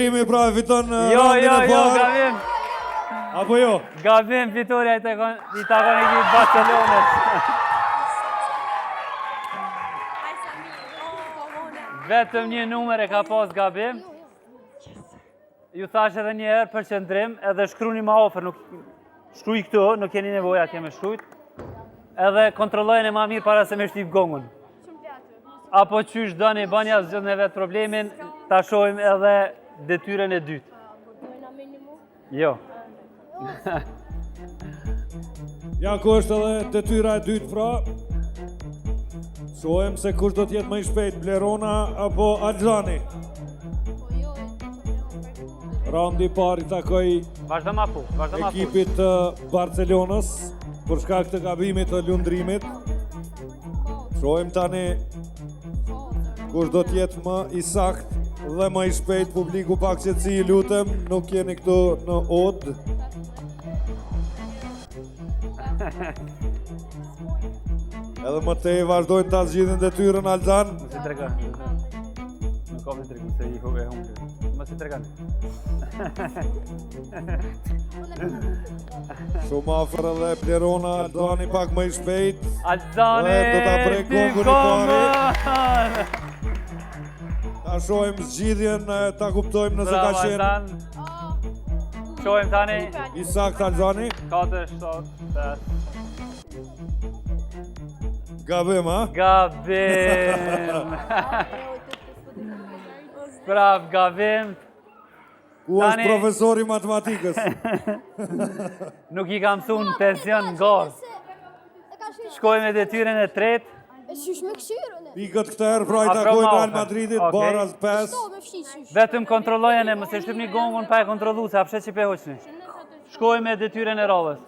Gabimi pra fiton Jo, randin e parë. gabim. Apo jo? Gabim, fitoria i takon ekipit Barcelonës. Vetëm një numër e ka pas gabim. Ju thash edhe një herë për qëndrim, edhe shkruni ma ofër, nuk shkruj këtu, nuk keni nevojë atje me shkrujt. Edhe kontrollojnë e ma mirë para se me shtyp gongun. Apo qysh doni, bani asgjë në vetë problemin, ta shohim edhe detyren e dytë. Jo. Ja ku është edhe detyra e dytë pra. Shohem se kush do t'jetë më i shpejt, Blerona apo Alxani. Raundi i parë i takoj Vazhdo ma pu, vazhdo ma pu. ekipit të Barcelonës për shkak të gabimit të lundrimit. Shohem tani kush do t'jetë më i sakt dhe më i shpejt. Publiku pak qetësi, lutem, nuk jeni këtu në od. Edhe më tej vazhdojnë ta zgjidhin detyrën Alxan. Mos i tregon. Nuk kam të tregon se i hove humbë. Mos i tregon. Shumë afër edhe Blerona, Alxani pak më i shpejt. Alxani, Do ta prek gongun i parë. Ta shohim zgjidhjen, ta kuptojmë nëse ka qenë Shohim tani. i sakt Alxani. 4, 7, 8. Gabim, ha? Gabim. Brav, gabim. Ku është profesori matematikës? Nuk i kam thunë tension në gazë. Shkojmë me detyren e tretë. Pikët këtë herë pra i takojnë Real Madridit, baraz 5. Vetëm kontrollojene, mëse shtypni gongun pa e kontrollu, se apshet që pe hoqni. Shkojmë me detyren e radhës.